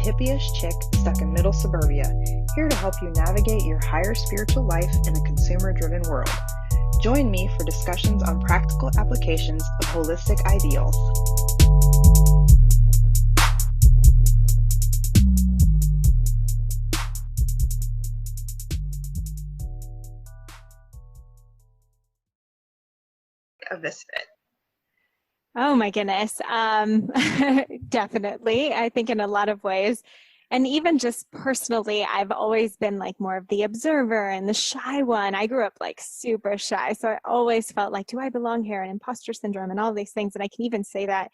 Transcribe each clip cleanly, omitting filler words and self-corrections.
hippie-ish chick stuck in middle suburbia, here to help you navigate your higher spiritual life in a consumer-driven world. Join me for discussions on practical applications of holistic ideals. A misfit. Oh my goodness. Definitely. I think in a lot of ways. And even just personally, I've always been like more of the observer and the shy one. I grew up like super shy. So I always felt like, do I belong here? And imposter syndrome and all these things. And I can even say that,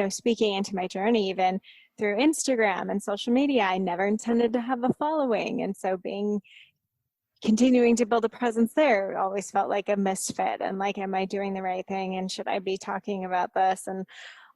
speaking into my journey, even through Instagram and social media, I never intended to have a following. And so continuing to build a presence there always felt like a misfit and like, am I doing the right thing? And should I be talking about this and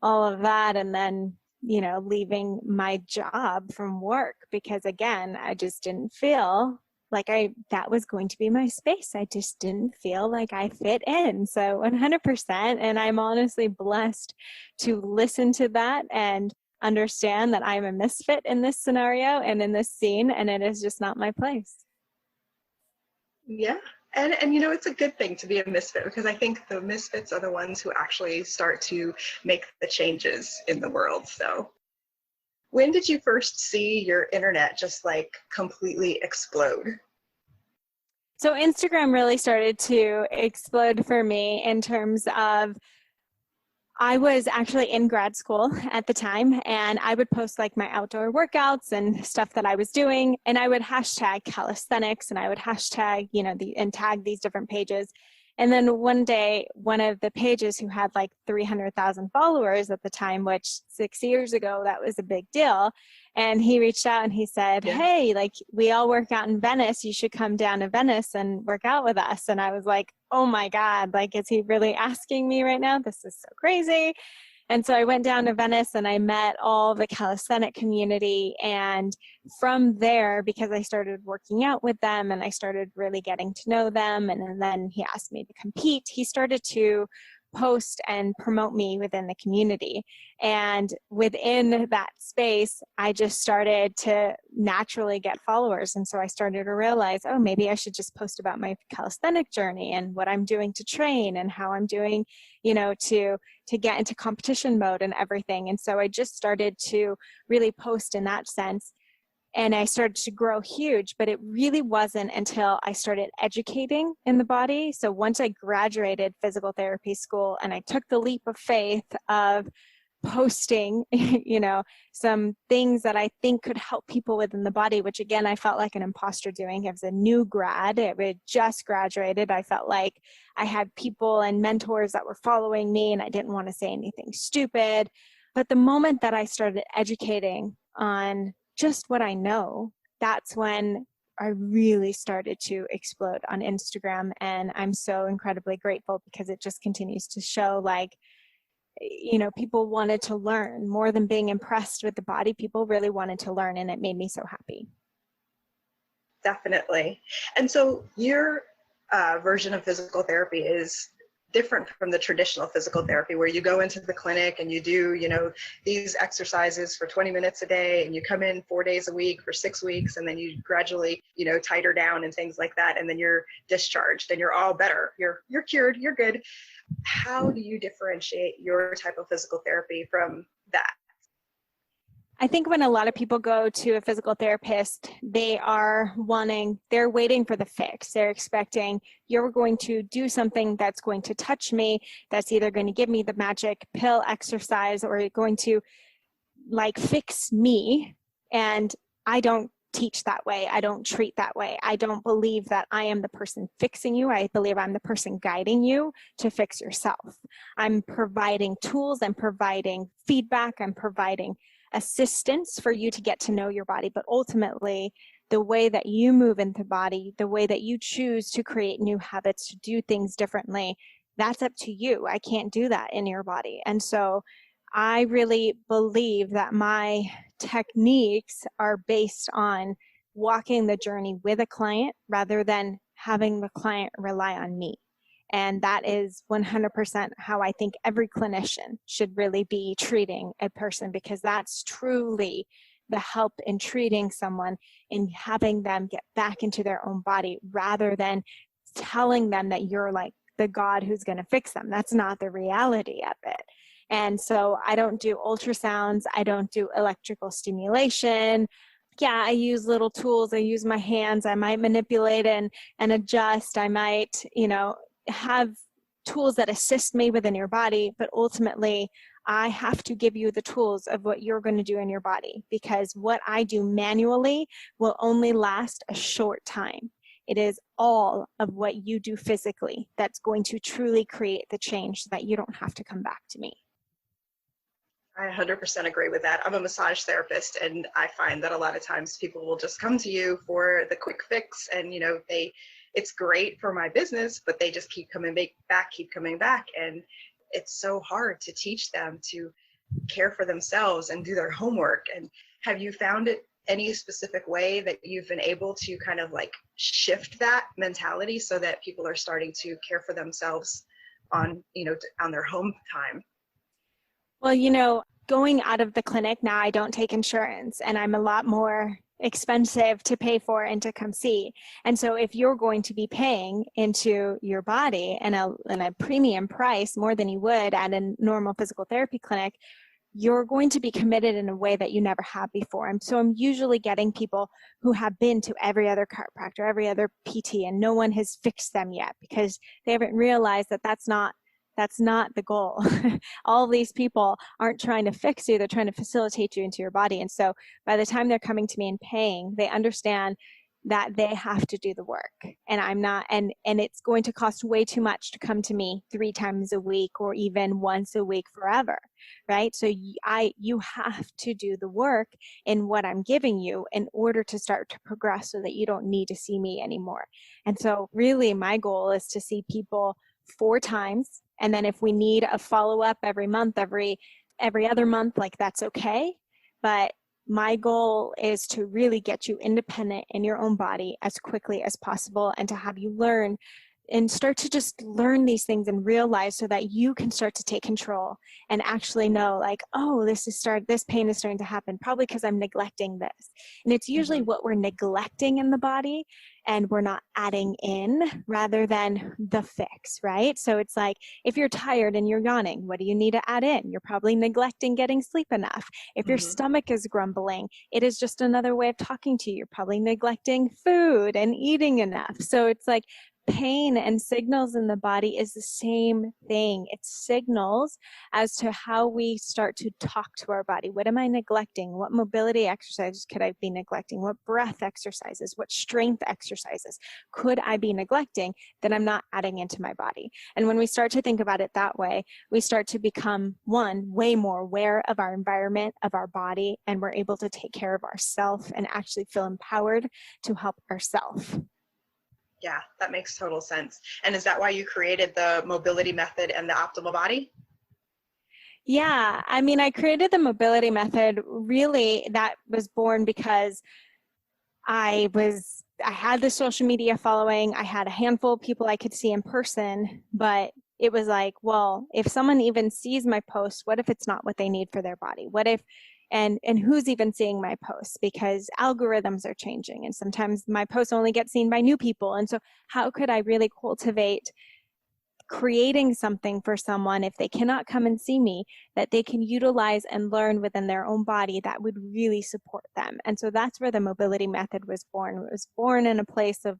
all of that? And then, leaving my job from work because again, I just didn't feel like that was going to be my space. I just didn't feel like I fit in. So 100%. And I'm honestly blessed to listen to that and understand that I'm a misfit in this scenario and in this scene, and it is just not my place. Yeah. And it's a good thing to be a misfit because I think the misfits are the ones who actually start to make the changes in the world. So when did you first see your internet just like completely explode? So Instagram really started to explode for me in terms of I was actually in grad school at the time, and I would post like my outdoor workouts and stuff that I was doing, and I would hashtag calisthenics, and I would hashtag, and tag these different pages. And then one day, one of the pages who had like 300,000 followers at the time, which 6 years ago, that was a big deal. And he reached out and he said, Yeah. hey, like we all work out in Venice. You should come down to Venice and work out with us. And I was like, oh my God, like, is he really asking me right now? This is so crazy. And so I went down to Venice and I met all the calisthenic community. And from there, because I started working out with them and I started really getting to know them, and then he asked me to compete, he started to post and promote me within the community. And within that space, I just started to naturally get followers. And so I started to realize, oh, maybe I should just post about my calisthenic journey and what I'm doing to train and how I'm doing, to get into competition mode and everything. And so I just started to really post in that sense. And I started to grow huge, but it really wasn't until I started educating in the body. So once I graduated physical therapy school and I took the leap of faith of posting, some things that I think could help people within the body, which again, I felt like an imposter doing. I was a new grad. It had just graduated. I felt like I had people and mentors that were following me and I didn't want to say anything stupid. But the moment that I started educating on just what I know, that's when I really started to explode on Instagram. And I'm so incredibly grateful because it just continues to show like, people wanted to learn more than being impressed with the body. People really wanted to learn, and it made me so happy. Definitely. And so your version of physical therapy is different from the traditional physical therapy where you go into the clinic and you do, these exercises for 20 minutes a day and you come in 4 days a week for 6 weeks and then you gradually, titer down and things like that. And then you're discharged and you're all better. You're cured. You're good. How do you differentiate your type of physical therapy from that? I think when a lot of people go to a physical therapist, they're waiting for the fix. They're expecting you're going to do something that's going to touch me, that's either going to give me the magic pill exercise or going to like fix me. And I don't teach that way. I don't treat that way. I don't believe that I am the person fixing you. I believe I'm the person guiding you to fix yourself. I'm providing tools, I'm providing feedback, I'm providing assistance for you to get to know your body. But ultimately, the way that you move into the body, the way that you choose to create new habits, to do things differently, that's up to you. I can't do that in your body. And so I really believe that my techniques are based on walking the journey with a client rather than having the client rely on me. And that is 100% how I think every clinician should really be treating a person, because that's truly the help in treating someone, in having them get back into their own body, rather than telling them that you're like the God who's going to fix them. That's not the reality of it. And so I don't do ultrasounds. I don't do electrical stimulation. Yeah, I use little tools. I use my hands. I might manipulate and adjust. I might, have tools that assist me within your body, but ultimately I have to give you the tools of what you're going to do in your body, because what I do manually will only last a short time. It is all of what you do physically that's going to truly create the change so that you don't have to come back to me. I 100% agree with that. I'm a massage therapist, and I find that a lot of times people will just come to you for the quick fix, and it's great for my business, but they just keep coming back, and it's so hard to teach them to care for themselves and do their homework. And have you found it any specific way that you've been able to kind of like shift that mentality so that people are starting to care for themselves on their home time? Well, going out of the clinic now, I don't take insurance, and I'm a lot more expensive to pay for and to come see. And so if you're going to be paying into your body and a premium price more than you would at a normal physical therapy clinic, you're going to be committed in a way that you never have before. And so I'm usually getting people who have been to every other chiropractor, every other PT, and no one has fixed them yet, because they haven't realized that that's not the goal. All these people aren't trying to fix you. They're trying to facilitate you into your body. And so by the time they're coming to me and paying, they understand that they have to do the work. And I'm not, and it's going to cost way too much to come to me 3 times a week or even once a week forever, right? So you have to do the work in what I'm giving you in order to start to progress, so that you don't need to see me anymore. And so really my goal is to see people 4 times. And then if we need a follow-up every month, every other month, like that's okay. But my goal is to really get you independent in your own body as quickly as possible, and to have you learn and start to just learn these things and realize, so that you can start to take control and actually know, like, oh, this pain is starting to happen, probably because I'm neglecting this. And it's usually what we're neglecting in the body and we're not adding in, rather than the fix, right? So it's like, if you're tired and you're yawning, what do you need to add in? You're probably neglecting getting sleep enough. If your stomach is grumbling, it is just another way of talking to you. You're probably neglecting food and eating enough. So it's like, pain and signals in the body is the same thing. It's signals as to how we start to talk to our body. What am I neglecting? What mobility exercises could I be neglecting? What breath exercises? What strength exercises could I be neglecting that I'm not adding into my body? And when we start to think about it that way, we start to become, way more aware of our environment, of our body, and we're able to take care of ourselves and actually feel empowered to help ourselves. Yeah, that makes total sense. And is that why you created the mobility method and the optimal body? Yeah, I mean, I created the mobility method. Really, that was born because I had the social media following. I had a handful of people I could see in person, but it was like, well, if someone even sees my post, what if it's not what they need for their body? What if, and who's even seeing my posts? Because algorithms are changing, and sometimes my posts only get seen by new people. And so how could I really cultivate creating something for someone, if they cannot come and see me, that they can utilize and learn within their own body that would really support them? And so that's where the mobility method was born. It was born in a place of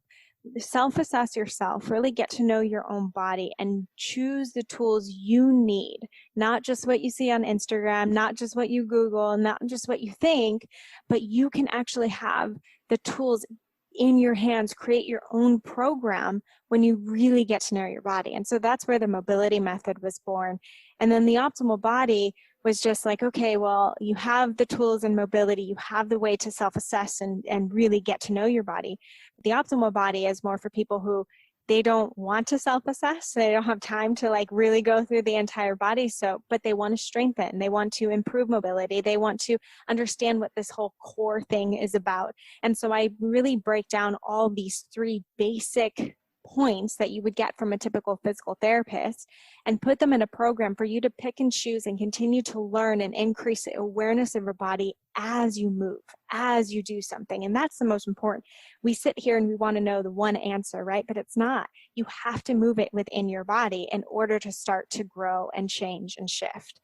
self-assess yourself, really get to know your own body and choose the tools you need, not just what you see on Instagram, not just what you Google, not just what you think, but you can actually have the tools in your hands, create your own program when you really get to know your body. And so that's where the mobility method was born. And then the optimal body was just like, okay, well, you have the tools and mobility, you have the way to self-assess and really get to know your body. The optimal body is more for people who they don't want to self-assess. They don't have time to like really go through the entire body. So, but they want to strengthen, they want to improve mobility. They want to understand what this whole core thing is about. And so I really break down all these 3 basic points that you would get from a typical physical therapist and put them in a program for you to pick and choose and continue to learn and increase the awareness of your body as you move, as you do something. And that's the most important. We sit here and we want to know the one answer, right? But it's not. You have to move it within your body in order to start to grow and change and shift.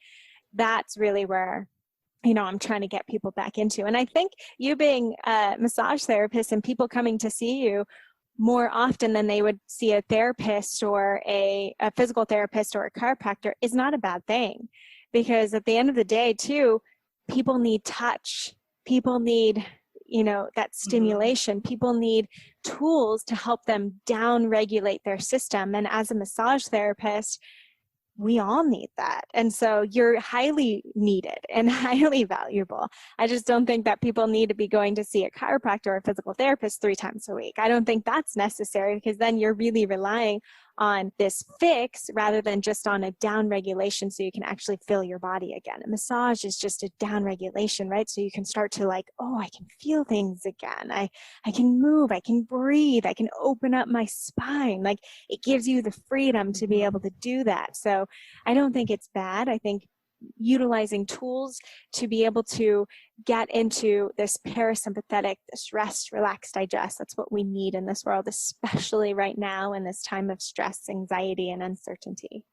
That's really where, I'm trying to get people back into. And I think you being a massage therapist and people coming to see you more often than they would see a therapist or a physical therapist or a chiropractor is not a bad thing. Because at the end of the day, too, people need touch. People need, that stimulation. People need tools to help them down regulate their system. And as a massage therapist, we all need that. And so you're highly needed and highly valuable. I just don't think that people need to be going to see a chiropractor or a physical therapist 3 times a week. I don't think that's necessary, because then you're really relying on this fix rather than just on a down regulation so you can actually feel your body again. A massage is just a down regulation, right? So you can start to I can feel things again. I can move, I can breathe, I can open up my spine. It gives you the freedom to be able to do that. So I don't think it's bad. I think utilizing tools to be able to get into this parasympathetic, this rest, relax, digest. That's what we need in this world, especially right now in this time of stress, anxiety, and uncertainty.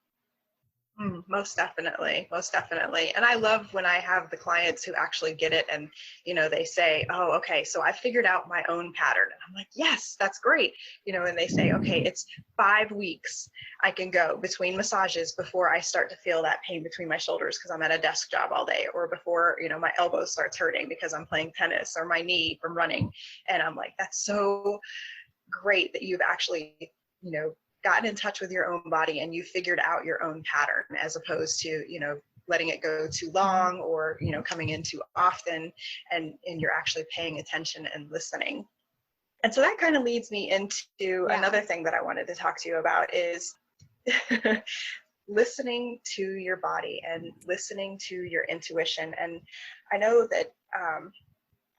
Most definitely. Most definitely. And I love when I have the clients who actually get it and, they say, oh, okay, so I figured out my own pattern. And I'm like, yes, that's great. And they say, okay, it's 5 weeks I can go between massages before I start to feel that pain between my shoulders because I'm at a desk job all day, or before, my elbow starts hurting because I'm playing tennis, or my knee from running. And I'm like, that's so great that you've actually, gotten in touch with your own body and you figured out your own pattern, as opposed to, letting it go too long, or, coming in too often, and you're actually paying attention and listening. And so that kind of leads me into another thing that I wanted to talk to you about is listening to your body and listening to your intuition. And I know that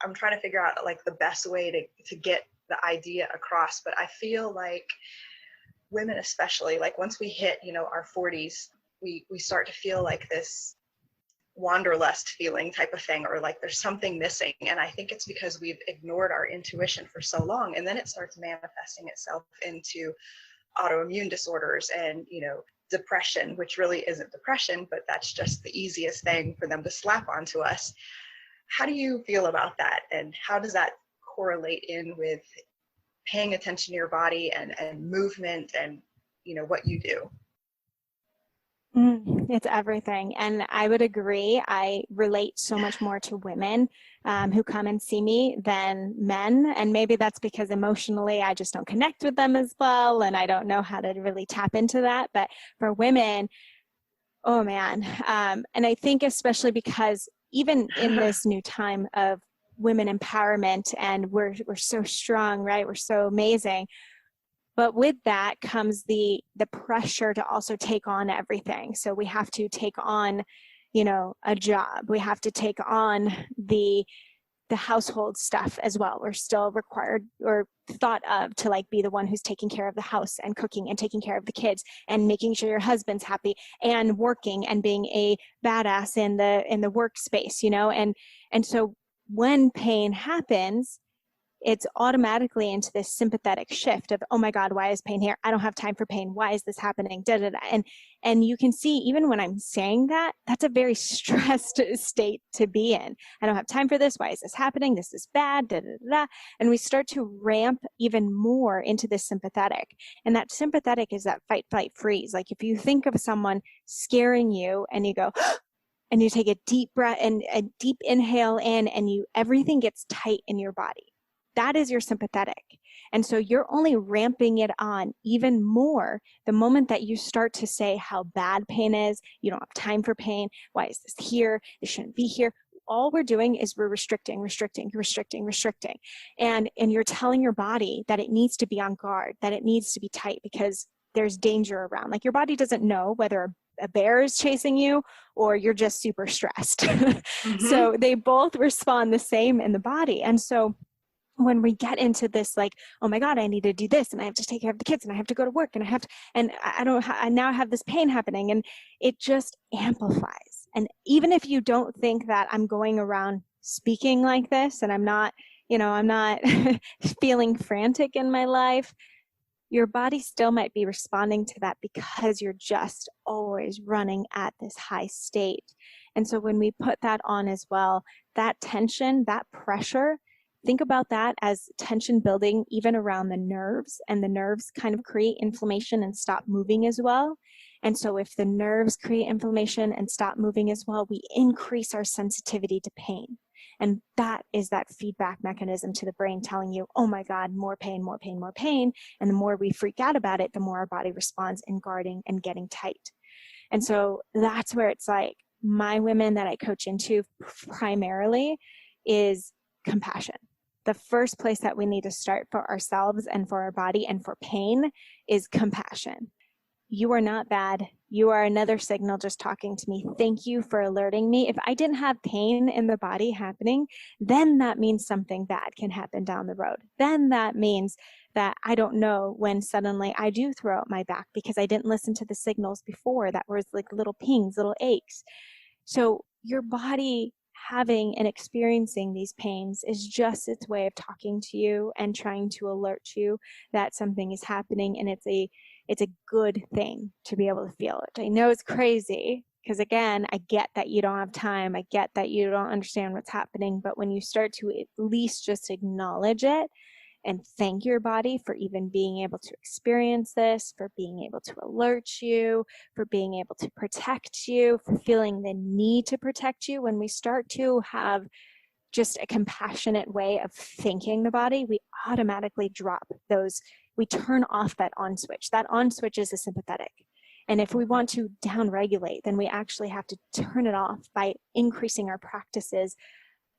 I'm trying to figure out the best way to get the idea across, but I feel like women especially, once we hit, our 40s, we start to feel like this wanderlust feeling type of thing, or there's something missing. And I think it's because we've ignored our intuition for so long, and then it starts manifesting itself into autoimmune disorders and, depression, which really isn't depression, but that's just the easiest thing for them to slap onto us. How do you feel about that? And how does that correlate in with paying attention to your body and movement and, what you do? It's everything. And I would agree. I relate so much more to women who come and see me than men. And maybe that's because emotionally I just don't connect with them as well. And I don't know how to really tap into that. But for women, oh man. And I think especially because even in this new time of women empowerment, and we're so strong, right? We're so amazing. But with that comes the pressure to also take on everything. So we have to take on, a job. We have to take on the household stuff as well. We're still required or thought of to be the one who's taking care of the house and cooking and taking care of the kids and making sure your husband's happy and working and being a badass in the workspace, and so when pain happens, it's automatically into this sympathetic shift of, oh my God, why is pain here? I don't have time for pain. Why is this happening? Da, da, da. And you can see, even when I'm saying that, that's a very stressed state to be in. I don't have time for this. Why is this happening? This is bad. Da, da, da, da. And we start to ramp even more into this sympathetic. And that sympathetic is that fight, flight, freeze. If you think of someone scaring you and you go, and you take a deep breath and a deep inhale in, and everything gets tight in your body. That is your sympathetic. And so you're only ramping it on even more the moment that you start to say how bad pain is. You don't have time for pain. Why is this here? It shouldn't be here. All we're doing is we're restricting. And you're telling your body that it needs to be on guard, that it needs to be tight because there's danger around. Your body doesn't know whether a bear is chasing you or you're just super stressed. So they both respond the same in the body. And so when we get into this, like, oh my God, I need to do this, and I have to take care of the kids, and I have to go to work, and I have to, and I now have this pain happening, and it just amplifies. And even if you don't think that I'm going around speaking like this, and I'm not, I'm not feeling frantic in my life, your body still might be responding to that because you're just always running at this high state. And so when we put that on as well, that tension, that pressure, think about that as tension building even around the nerves, and the nerves kind of create inflammation and stop moving as well. And so if the nerves create inflammation and stop moving as well, we increase our sensitivity to pain. And that is that feedback mechanism to the brain telling you, oh my God, more pain, more pain, more pain. And the more we freak out about it, the more our body responds in guarding and getting tight. And so that's where it's like, my women that I coach into primarily is compassion. The first place that we need to start for ourselves and for our body and for pain is compassion. You are not bad. You are another signal just talking to me. Thank you for alerting me. If I didn't have pain in the body happening, then that means something bad can happen down the road. Then that means that I don't know when suddenly I do throw out my back because I didn't listen to the signals before that was like little pings, little aches. So your body having and experiencing these pains is just its way of talking to you and trying to alert you that something is happening, and it's a good thing to be able to feel it. I know it's crazy because, again, I get that you don't have time. I get that you don't understand what's happening. But when you start to at least just acknowledge it and thank your body for even being able to experience this, for being able to alert you, for being able to protect you, for feeling the need to protect you, when we start to have just a compassionate way of thanking the body, we automatically drop those. We turn off that on switch. That on switch is a sympathetic. And if we want to downregulate, then we actually have to turn it off by increasing our practices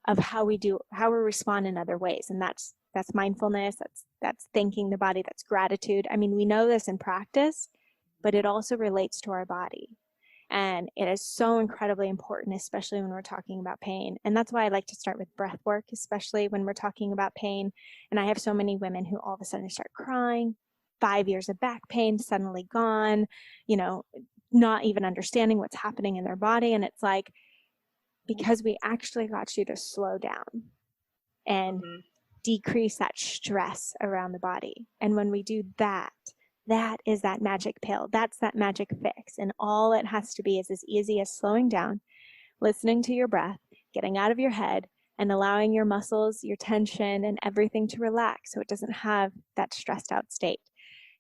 of how we respond in other ways. And that's mindfulness, that's thanking the body, that's gratitude. I mean, we know this in practice, but it also relates to our body. And it is so incredibly important, especially when we're talking about pain. And that's why I like to start with breath work, especially when we're talking about pain. And I have so many women who all of a sudden start crying, 5 years of back pain suddenly gone, not even understanding what's happening in their body. And it's like, because we actually got you to slow down and decrease that stress around the body. And when we do that, that is that magic pill. That's that magic fix. And all it has to be is as easy as slowing down, listening to your breath, getting out of your head, and allowing your muscles, your tension, and everything to relax so it doesn't have that stressed out state.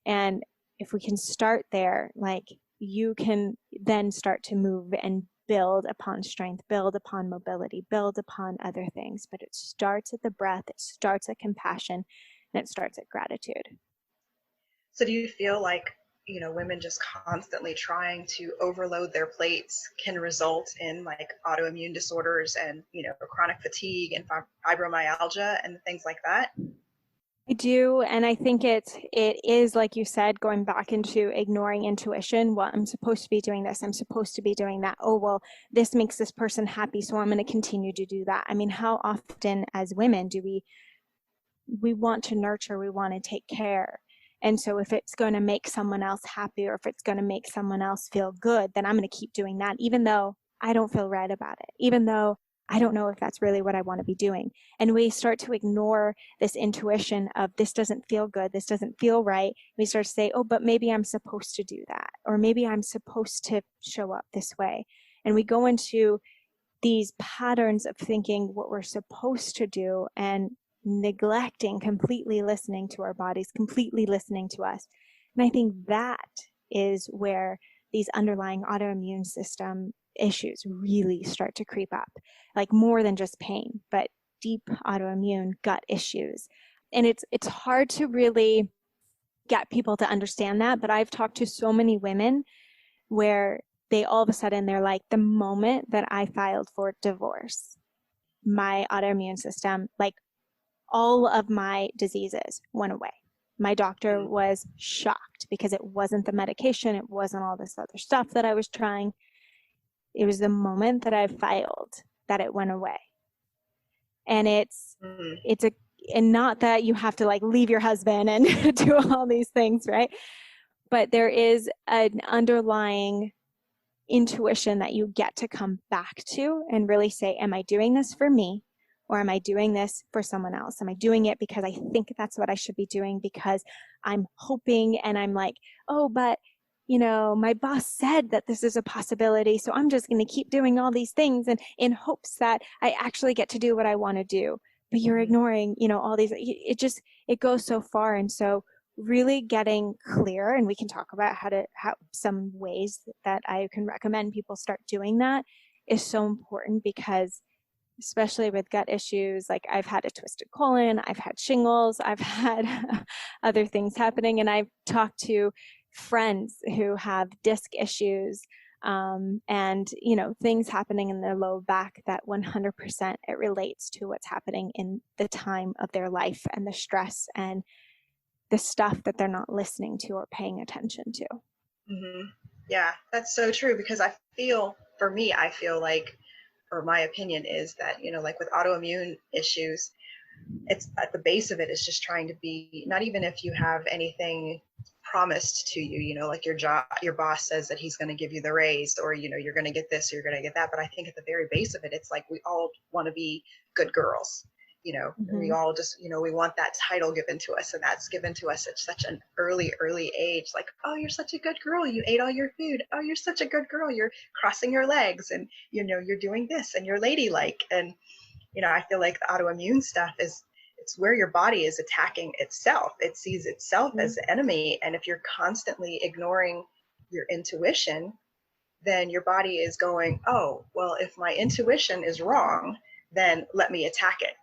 And if we can start there, like, you can then start to move and build upon strength, build upon mobility, build upon other things. But it starts at the breath, it starts at compassion, and it starts at gratitude. So do you feel like, women just constantly trying to overload their plates can result in like autoimmune disorders and, chronic fatigue and fibromyalgia and things like that? I do. And I think it is, like you said, going back into ignoring intuition. Well, I'm supposed to be doing this. I'm supposed to be doing that. Oh, well, this makes this person happy, so I'm going to continue to do that. I mean, how often as women do we want to nurture, we want to take care. And so if it's going to make someone else happy, or if it's going to make someone else feel good, then I'm going to keep doing that, even though I don't feel right about it, even though I don't know if that's really what I want to be doing. And we start to ignore this intuition of, this doesn't feel good, this doesn't feel right. We start to say, oh, but maybe I'm supposed to do that, or maybe I'm supposed to show up this way. And we go into these patterns of thinking what we're supposed to do and neglecting, completely listening to our bodies, completely listening to us. And I think that is where these underlying autoimmune system issues really start to creep up, like more than just pain, but deep autoimmune gut issues. And it's hard to really get people to understand that, but I've talked to so many women where they all of a sudden, they're like, the moment that I filed for divorce, my autoimmune system, like, all of my diseases went away. My doctor was shocked because it wasn't the medication, it wasn't all this other stuff that I was trying. It was the moment that I filed that it went away. And it's and not that you have to like leave your husband and do all these things, right? But there is an underlying intuition that you get to come back to and really say, am I doing this for me? Or am I doing this for someone else? Am I doing it because I think that's what I should be doing, because I'm hoping and I'm like, oh, but you know, my boss said that this is a possibility, so I'm just going to keep doing all these things and in hopes that I actually get to do what I want to do. But you're ignoring, you know, all these, it goes so far. And so really getting clear, and we can talk about how some ways that I can recommend people start doing that, is so important, because especially with gut issues, like I've had a twisted colon, I've had shingles, I've had other things happening, and I've talked to friends who have disc issues, and you know, things happening in their low back that 100% it relates to what's happening in the time of their life and the stress and the stuff that they're not listening to or paying attention to. Mm-hmm. Yeah, that's so true, because for me, I feel like, or my opinion is that, you know, like with autoimmune issues, it's at the base of it is just trying to be, not even if you have anything promised to you, you know, like your boss says that he's going to give you the raise, or, you know, you're going to get this, or you're going to get that. But I think at the very base of it, it's like we all want to be good girls. You know, we all just, you know, we want that title given to us, and that's given to us at such an early age. Like, oh, you're such a good girl. You ate all your food. Oh, you're such a good girl. You're crossing your legs, and, you know, you're doing this, and you're ladylike. And, you know, I feel like the autoimmune stuff it's where your body is attacking itself. It sees itself as the enemy. And if you're constantly ignoring your intuition, then your body is going, oh, well, if my intuition is wrong, then let me attack it.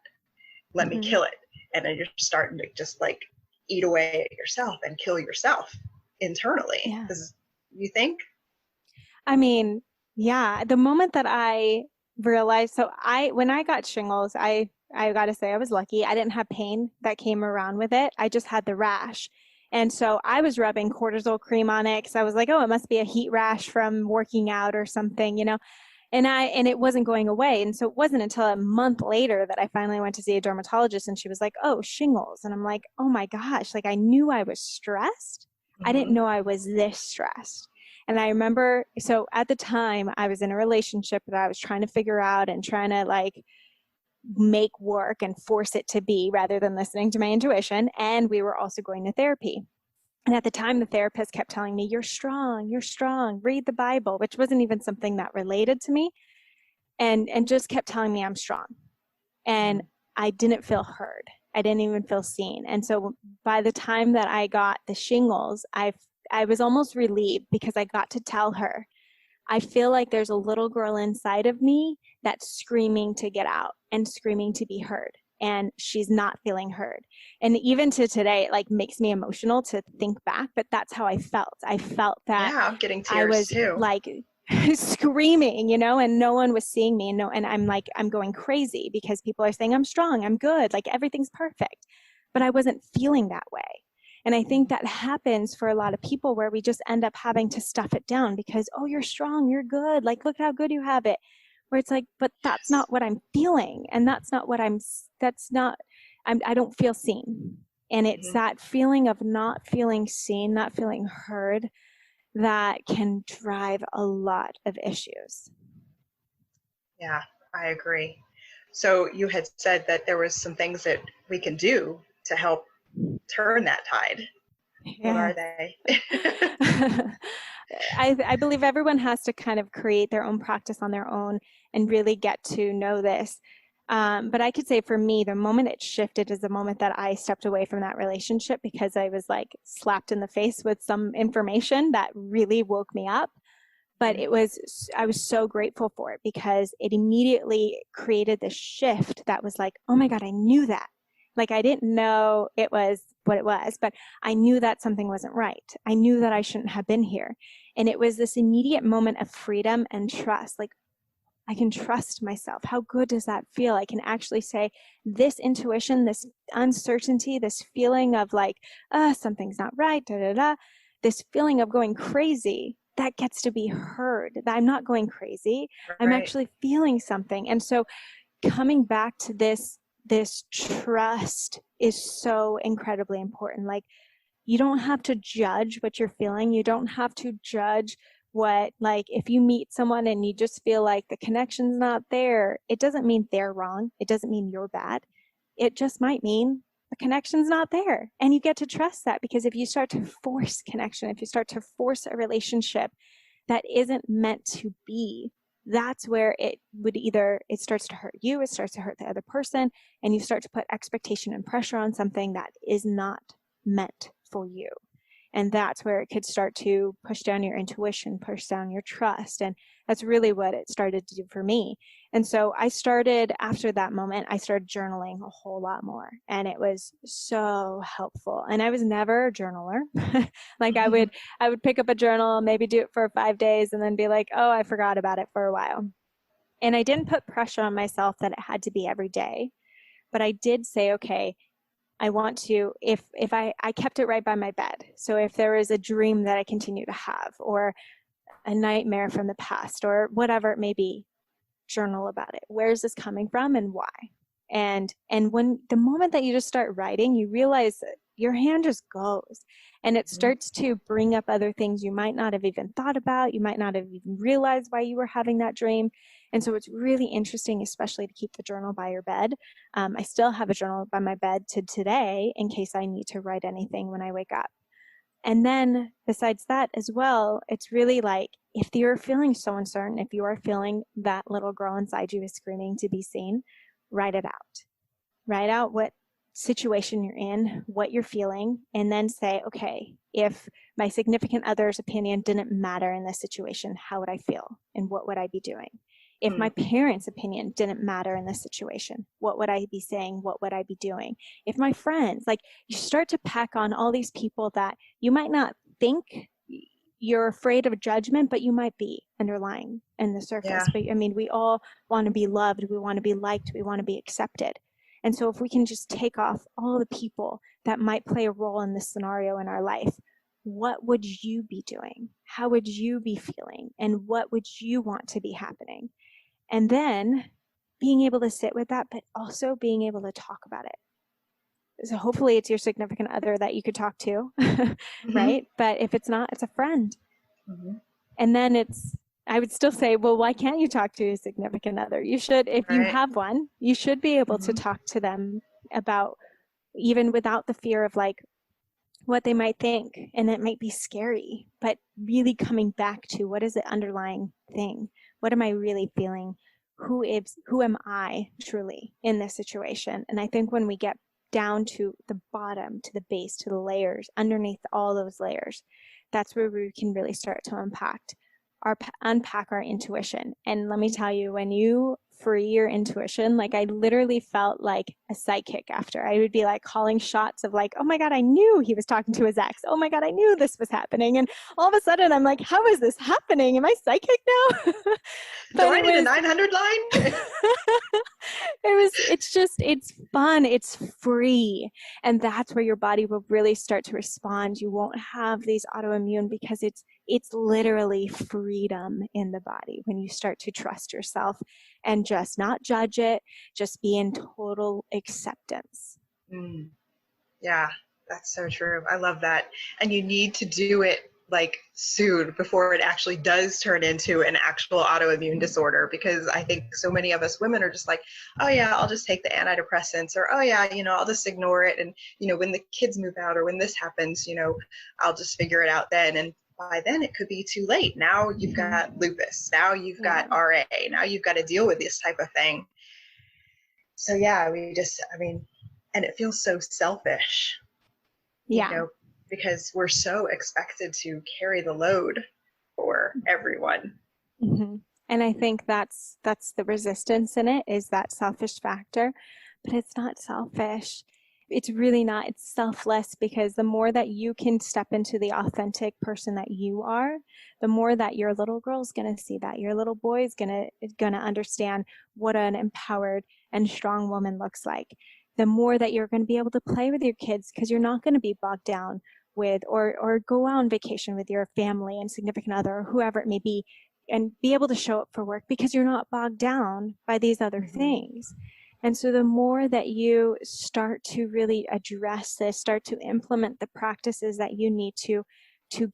Let me kill it. And then you're starting to just like eat away at yourself and kill yourself internally. Yeah. You think? I mean, yeah, the moment that I realized, when I got shingles, I got to say I was lucky. I didn't have pain that came around with it. I just had the rash. And so I was rubbing cortisol cream on it because I was like, oh, it must be a heat rash from working out or something, you know? And it wasn't going away. And so it wasn't until a month later that I finally went to see a dermatologist, and she was like, oh, shingles. And I'm like, oh my gosh, like I knew I was stressed. I didn't know I was this stressed. And I remember, so at the time I was in a relationship that I was trying to figure out and trying to like make work and force it to be, rather than listening to my intuition. And we were also going to therapy. And at the time, the therapist kept telling me, you're strong, read the Bible, which wasn't even something that related to me. And just kept telling me I'm strong. And I didn't feel heard. I didn't even feel seen. And so by the time that I got the shingles, I was almost relieved, because I got to tell her, I feel like there's a little girl inside of me that's screaming to get out and screaming to be heard. And she's not feeling heard. And even to today, it like makes me emotional to think back, but that's how I felt. I felt that I'm getting tears I was too. like screaming, you know, and no one was seeing me. And I'm like, I'm going crazy because people are saying I'm strong, I'm good, like everything's perfect. But I wasn't feeling that way. And I think that happens for a lot of people, where we just end up having to stuff it down because, oh, you're strong, you're good, like look how good you have it. Where it's like, but that's not what I'm feeling. And I don't feel seen. And it's that feeling of not feeling seen, not feeling heard, that can drive a lot of issues. Yeah, I agree. So you had said that there was some things that we can do to help turn that tide. What are they? I believe everyone has to kind of create their own practice on their own and really get to know this. But I could say for me, the moment it shifted is the moment that I stepped away from that relationship, because I was like slapped in the face with some information that really woke me up. But I was so grateful for it, because it immediately created this shift that was like, oh my God, I knew that. Like, I didn't know it was what it was, but I knew that something wasn't right. I knew that I shouldn't have been here. And it was this immediate moment of freedom and trust. Like, I can trust myself. How good does that feel? I can actually say, this intuition, this uncertainty, this feeling of like, something's not right, this feeling of going crazy, that gets to be heard, that I'm not going crazy. Right. I'm actually feeling something. And so coming back to this this trust is so incredibly important. Like, you don't have to judge what you're feeling. You don't have to judge what, like, if you meet someone and you just feel like the connection's not there, it doesn't mean they're wrong. It doesn't mean you're bad. It just might mean the connection's not there. And you get to trust that, because if you start to force connection, if you start to force a relationship that isn't meant to be, that's where it starts to hurt you, it starts to hurt the other person, and you start to put expectation and pressure on something that is not meant for you. And that's where it could start to push down your intuition, push down your trust. And that's really what it started to do for me. And so after that moment, I started journaling a whole lot more. And it was so helpful. And I was never a journaler. Like, I would pick up a journal, maybe do it for 5 days, and then be like, oh, I forgot about it for a while. And I didn't put pressure on myself that it had to be every day. But I did say, okay, I want to, if I kept it right by my bed. So if there is a dream that I continue to have, or a nightmare from the past, or whatever it may be, journal about it. Where is this coming from and why? And when the moment that you just start writing, you realize that your hand just goes, and it starts to bring up other things you might not have even thought about. You might not have even realized why you were having that dream. And so it's really interesting, especially to keep the journal by your bed. I still have a journal by my bed to today in case I need to write anything when I wake up. And then besides that as well, it's really like, if you're feeling so uncertain, if you are feeling that little girl inside you is screaming to be seen, write it out. Write out what situation you're in, what you're feeling, and then say, okay, if my significant other's opinion didn't matter in this situation, how would I feel? And what would I be doing? If my parents' opinion didn't matter in this situation, what would I be saying? What would I be doing? If my friends, like, you start to pack on all these people that you might not think you're afraid of judgment, but you might be underlying in the surface. Yeah. But I mean, we all want to be loved. We want to be liked. We want to be accepted. And so if we can just take off all the people that might play a role in this scenario in our life, what would you be doing? How would you be feeling? And what would you want to be happening? And then being able to sit with that, but also being able to talk about it. So hopefully it's your significant other that you could talk to, right? But if it's not, it's a friend. And then I would still say, well, why can't you talk to a significant other? You should, if you have one, you should be able to talk to them about, even without the fear of like what they might think. And it might be scary, but really coming back to, what is the underlying thing? What am I really feeling? Who am I truly in this situation? And I think when we get down to the bottom, to the base, to the layers, underneath all those layers, that's where we can really start to unpack our intuition. And let me tell you, when you free your intuition, like, I literally felt like a psychic after. I would be like calling shots of like, oh my God, I knew he was talking to his ex. Oh my God, I knew this was happening. And all of a sudden I'm like, how is this happening? Am I psychic now? Do I need a 900 line? It's fun. It's free. And that's where your body will really start to respond. You won't have these autoimmune, because it's literally freedom in the body when you start to trust yourself and just not judge it, just be in total acceptance. Yeah, that's so true. I love that. And you need to do it like soon before it actually does turn into an actual autoimmune disorder, because I think so many of us women are just like, oh yeah, I'll just take the antidepressants, or oh yeah, I'll just ignore it, and when the kids move out or when this happens, I'll just figure it out then. And by then it could be too late. Now you've got lupus, now you've got RA, now you've got to deal with this type of thing. So yeah, and it feels so selfish, because we're so expected to carry the load for everyone. And I think that's the resistance in it, is that selfish factor. But it's not selfish. It's really not. It's selfless, because the more that you can step into the authentic person that you are, the more that your little girl's going to see that. Your little boy is going to understand what an empowered and strong woman looks like. The more that you're going to be able to play with your kids, because you're not going to be bogged down with, or go on vacation with your family and significant other, or whoever it may be, and be able to show up for work because you're not bogged down by these other things. And so the more that you start to really address this, start to implement the practices that you need to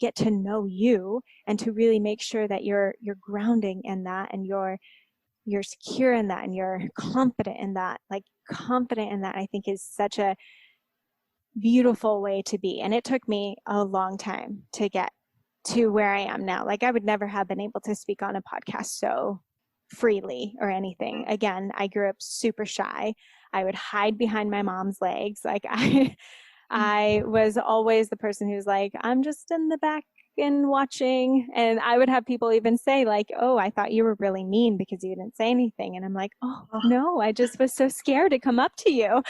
get to know you, and to really make sure that you're grounding in that, and you're secure in that, and you're confident in that. Like, confident in that, I think, is such a beautiful way to be. And it took me a long time to get to where I am now. Like, I would never have been able to speak on a podcast so freely or anything. Again, I grew up super shy. I would hide behind my mom's legs. Like, I was always the person who's like, I'm just in the back and watching. And I would have people even say, like, oh, I thought you were really mean because you didn't say anything. And I'm like, oh, no, I just was so scared to come up to you.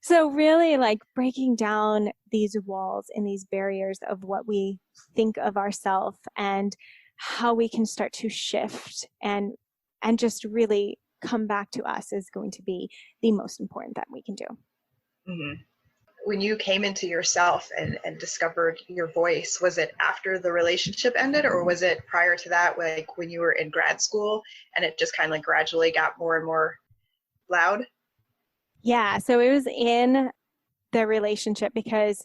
So really, like, breaking down these walls and these barriers of what we think of ourselves, and how we can start to shift and just really come back to us, is going to be the most important that we can do. Mm-hmm. When you came into yourself and discovered your voice, was it after the relationship ended, or was it prior to that, like when you were in grad school and it just kind of like gradually got more and more loud? Yeah, so it was in the relationship, because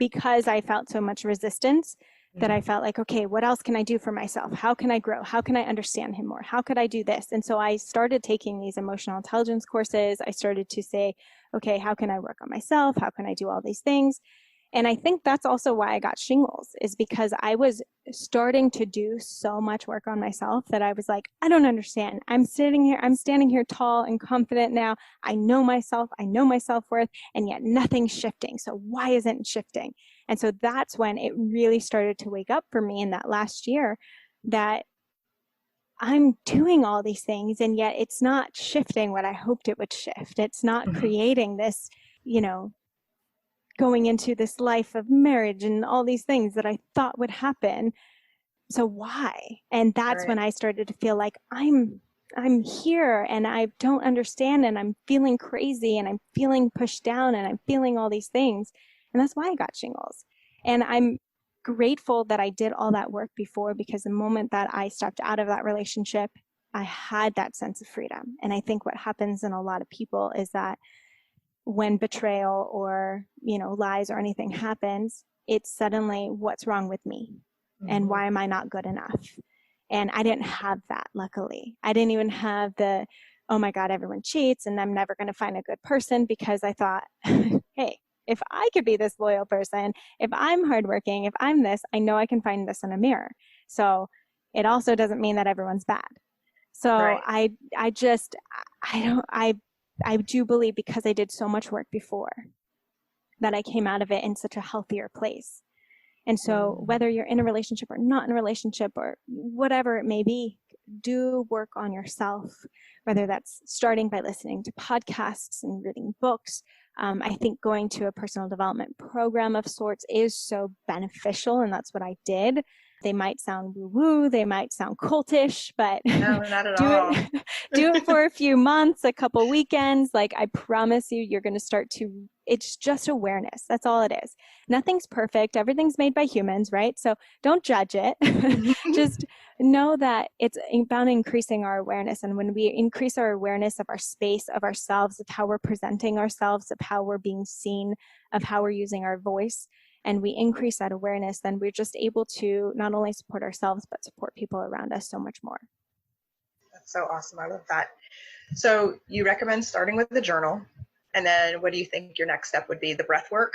I felt so much resistance, that I felt like, okay, what else can I do for myself? How can I grow? How can I understand him more? How could I do this? And so I started taking these emotional intelligence courses. I started to say, okay, how can I work on myself? How can I do all these things? And I think that's also why I got shingles, is because I was starting to do so much work on myself that I was like, I don't understand. I'm standing here tall and confident now. I know myself, I know my self-worth, and yet nothing's shifting. So why isn't it shifting? And so that's when it really started to wake up for me in that last year, that I'm doing all these things, and yet it's not shifting what I hoped it would shift. It's not creating this, going into this life of marriage and all these things that I thought would happen. So why? And that's when I started to feel like I'm here and I don't understand, and I'm feeling crazy, and I'm feeling pushed down, and I'm feeling all these things. And that's why I got shingles. And I'm grateful that I did all that work before, because the moment that I stepped out of that relationship, I had that sense of freedom. And I think what happens in a lot of people is that when betrayal or, lies or anything happens, it's suddenly, what's wrong with me? And why am I not good enough? And I didn't have that, luckily. I didn't even have the, oh my God, everyone cheats and I'm never going to find a good person, because I thought, hey, if I could be this loyal person, if I'm hardworking, if I'm this, I know I can find this in a mirror. So it also doesn't mean that everyone's bad. So I do believe, because I did so much work before, that I came out of it in such a healthier place. And so whether you're in a relationship or not in a relationship, or whatever it may be, do work on yourself, whether that's starting by listening to podcasts and reading books. I think going to a personal development program of sorts is so beneficial, and that's what I did. They might sound woo-woo, they might sound cultish, but no, not at all. Do it for a few months, a couple weekends. Like, I promise you, you're going to start to, it's just awareness. That's all it is. Nothing's perfect. Everything's made by humans, right? So don't judge it. Just know that it's about increasing our awareness. And when we increase our awareness of our space, of ourselves, of how we're presenting ourselves, of how we're being seen, of how we're using our voice, and we increase that awareness, then we're just able to not only support ourselves, but support people around us so much more. That's so awesome. I love that. So you recommend starting with the journal. And then what do you think your next step would be? The breath work?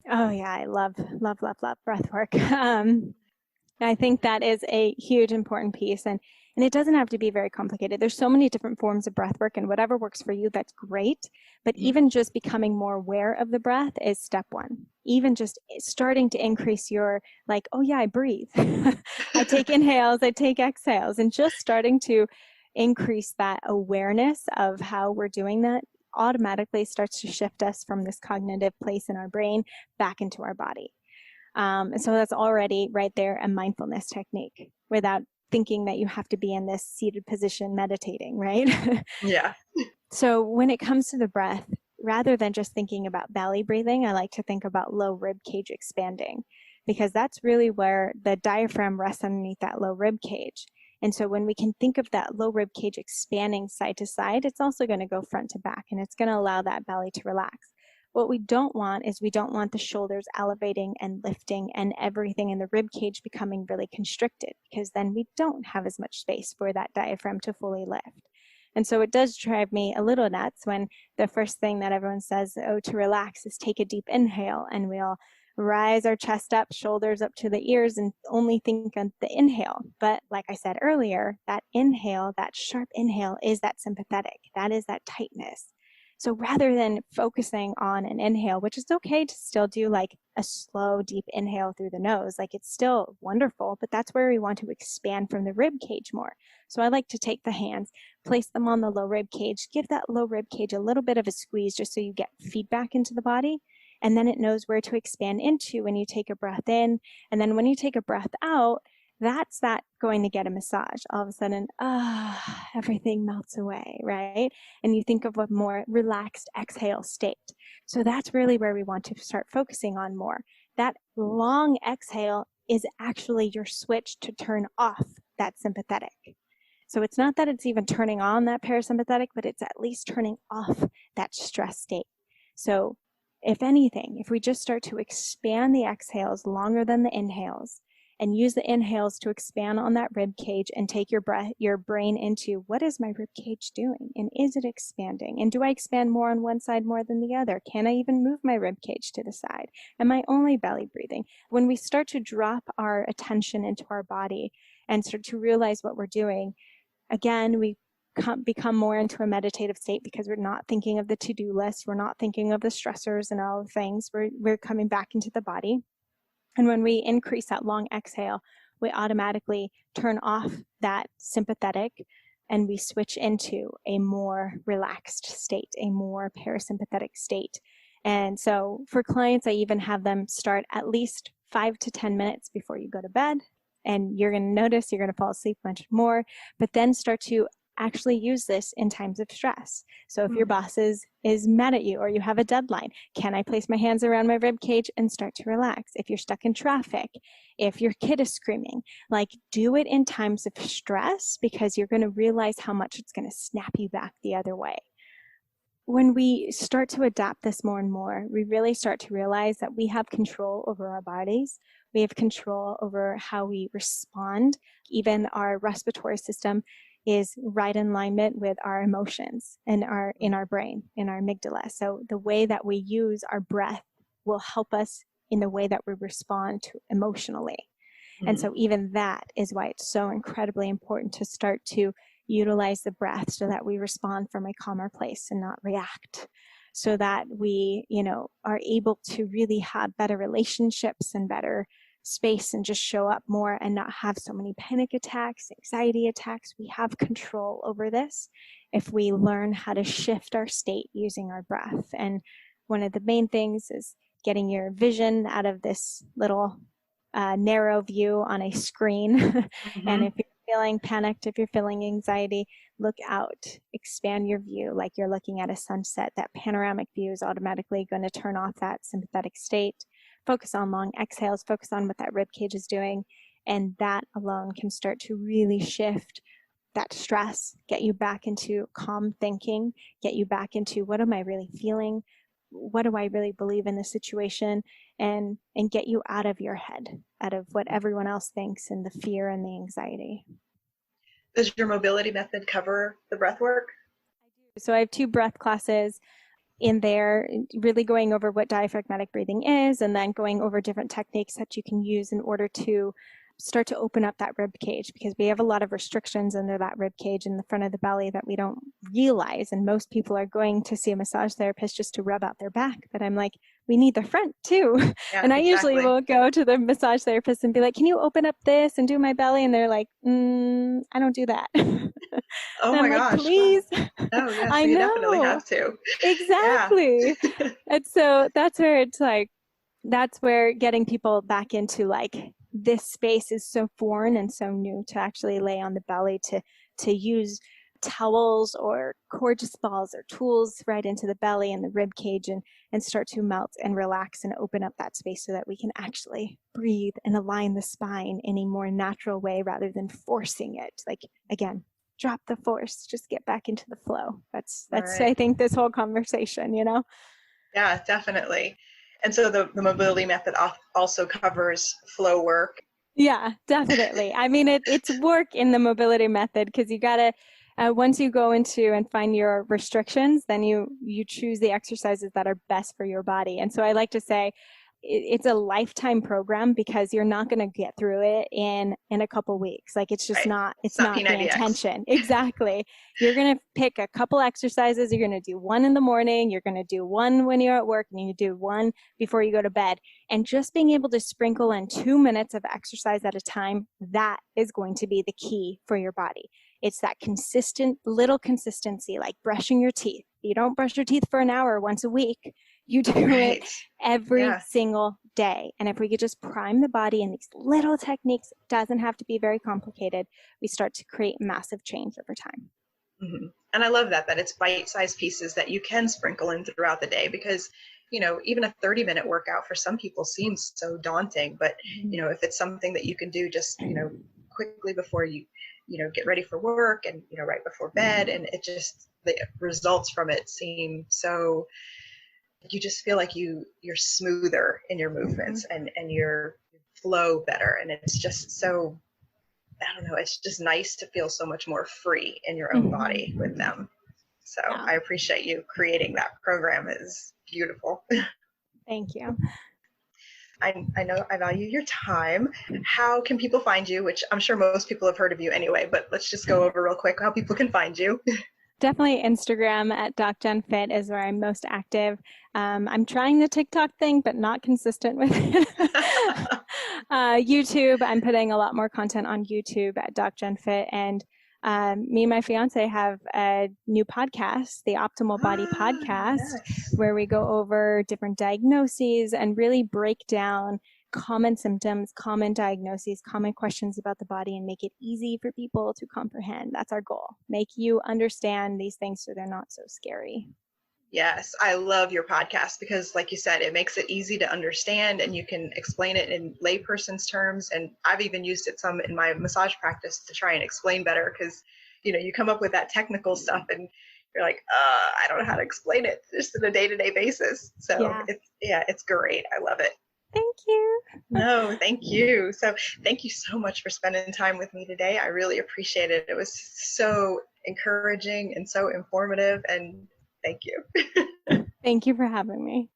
Oh yeah, I love breath work. I think that is a huge important piece, and it doesn't have to be very complicated. There's so many different forms of breath work, and whatever works for you, that's great. But even just becoming more aware of the breath is step one. Even just starting to increase your, like, oh yeah, I breathe. I take inhales, I take exhales, and just starting to increase that awareness of how we're doing that automatically starts to shift us from this cognitive place in our brain back into our body. And so that's already right there a mindfulness technique, without thinking that you have to be in this seated position meditating, right? Yeah. So when it comes to the breath, rather than just thinking about belly breathing, I like to think about low rib cage expanding, because that's really where the diaphragm rests underneath that low rib cage. And so when we can think of that low rib cage expanding side to side, it's also going to go front to back, and it's going to allow that belly to relax. What we don't want is we don't want the shoulders elevating and lifting and everything in the rib cage becoming really constricted, because then we don't have as much space for that diaphragm to fully lift. And so it does drive me a little nuts when the first thing that everyone says, oh, to relax is take a deep inhale, and we'll rise our chest up, shoulders up to the ears, and only think of the inhale. But like I said earlier, that inhale, that sharp inhale, is that sympathetic. That is that tightness. So rather than focusing on an inhale, which is okay to still do like a slow, deep inhale through the nose, like it's still wonderful, but that's where we want to expand from the rib cage more. So I like to take the hands, place them on the low rib cage, give that low rib cage a little bit of a squeeze just so you get feedback into the body. And then it knows where to expand into when you take a breath in. And then when you take a breath out, that's that going to get a massage. All of a sudden, everything melts away, right? And you think of a more relaxed exhale state. So that's really where we want to start focusing on more. That long exhale is actually your switch to turn off that sympathetic. So it's not that it's even turning on that parasympathetic, but it's at least turning off that stress state. So if anything, if we just start to expand the exhales longer than the inhales, and use the inhales to expand on that rib cage and take your brain into, what is my rib cage doing? And is it expanding? And do I expand more on one side more than the other? Can I even move my rib cage to the side? Am I only belly breathing? When we start to drop our attention into our body and start to realize what we're doing, again, we become more into a meditative state because we're not thinking of the to-do list. We're not thinking of the stressors and all the things. We're coming back into the body. And when we increase that long exhale, we automatically turn off that sympathetic and we switch into a more relaxed state, a more parasympathetic state. And so for clients, I even have them start at least 5 to 10 minutes before you go to bed. And you're going to notice you're going to fall asleep much more, but then start to actually use this in times of stress. So if your boss is mad at you or you have a deadline, can I place my hands around my rib cage and start to relax? If you're stuck in traffic, if your kid is screaming, like do it in times of stress, because you're going to realize how much it's going to snap you back the other way. When we start to adapt this more and more, we really start to realize that we have control over our bodies. We have control over how we respond. Even our respiratory system is right in alignment with our emotions and in our brain, in our amygdala. So the way that we use our breath will help us in the way that we respond to emotionally. And so even that is why it's so incredibly important to start to utilize the breath so that we respond from a calmer place and not react, so that we, are able to really have better relationships and better space and just show up more and not have so many panic attacks, anxiety attacks. We have control over this if we learn how to shift our state using our breath. And one of the main things is getting your vision out of this little narrow view on a screen. And if you're feeling panicked, if you're feeling anxiety, look out, expand your view like you're looking at a sunset. That panoramic view is automatically going to turn off that sympathetic state. Focus on long exhales, focus on what that rib cage is doing, and that alone can start to really shift that stress, get you back into calm thinking, get you back into what am I really feeling, what do I really believe in this situation, and get you out of your head, out of what everyone else thinks and the fear and the anxiety. Does your mobility method cover the breath work? So I have 2 breath classes in there, really going over what diaphragmatic breathing is, and then going over different techniques that you can use in order to start to open up that rib cage, because we have a lot of restrictions under that rib cage in the front of the belly that we don't realize. And most people are going to see a massage therapist just to rub out their back. But I'm like, we need the front too. Yeah, and I exactly. usually will go to the massage therapist and be like, can you open up this and do my belly? And they're like, I don't do that. Oh my gosh. Please. Oh yes, I you know. definitely have to. Exactly. Yeah. And so that's where it's like, that's where getting people back into like, this space is so foreign and so new to actually lay on the belly to use towels or gorgeous balls or tools right into the belly and the rib cage, and start to melt and relax and open up that space so that we can actually breathe and align the spine in a more natural way rather than forcing it. Like, again, drop the force, just get back into the flow. That's Right. I think, this whole conversation, you know? Yeah, definitely. And so the mobility method also covers flow work. Yeah, definitely. I mean, it's work in the mobility method, because you gotta, once you go into and find your restrictions, then you choose the exercises that are best for your body. And so I like to say it's a lifetime program, because you're not going to get through it in a couple weeks. Like, it's just Right. not, It's it's not not the P90X. intention. Exactly. You're going to pick a couple exercises. You're going to do one in the morning. You're going to do one when you're at work, and you do one before you go to bed. And just being able to sprinkle in 2 minutes of exercise at a time, that is going to be the key for your body. It's that consistent little consistency, like brushing your teeth. You don't brush your teeth for an hour once a week. You do it Right. every Yeah. single day. And if we could just prime the body in these little techniques, it doesn't have to be very complicated, we start to create massive change over time. Mm-hmm. And I love that it's bite-sized pieces that you can sprinkle in throughout the day, because, even a 30-minute workout for some people seems so daunting, but, if it's something that you can do just, quickly before you, get ready for work, and, right before bed, and it just, the results from it seem so, you just feel like you're smoother in your movements, and your flow better. And it's just so, I don't know, it's just nice to feel so much more free in your own body with them. So Yeah. I appreciate you creating that program. Is beautiful. Thank you. I know I value your time. How can people find you? Which I'm sure most people have heard of you anyway, but let's just go over real quick how people can find you. Definitely Instagram at DocJenFit is where I'm most active. I'm trying the TikTok thing, but not consistent with it. YouTube, I'm putting a lot more content on YouTube at DocJenFit. And me and my fiance have a new podcast, the Optimal Body Podcast, Yes. where we go over different diagnoses and really break down common symptoms, common diagnoses, common questions about the body, and make it easy for people to comprehend. That's our goal. Make you understand these things so they're not so scary. Yes, I love your podcast because, like you said, it makes it easy to understand, and you can explain it in layperson's terms. And I've even used it some in my massage practice to try and explain better, because, you come up with that technical stuff and you're like, I don't know how to explain it just on a day-to-day basis. So it's great. I love it. Thank you. No, thank you. So thank you so much for spending time with me today. I really appreciate it. It was so encouraging and so informative, and thank you. Thank you for having me.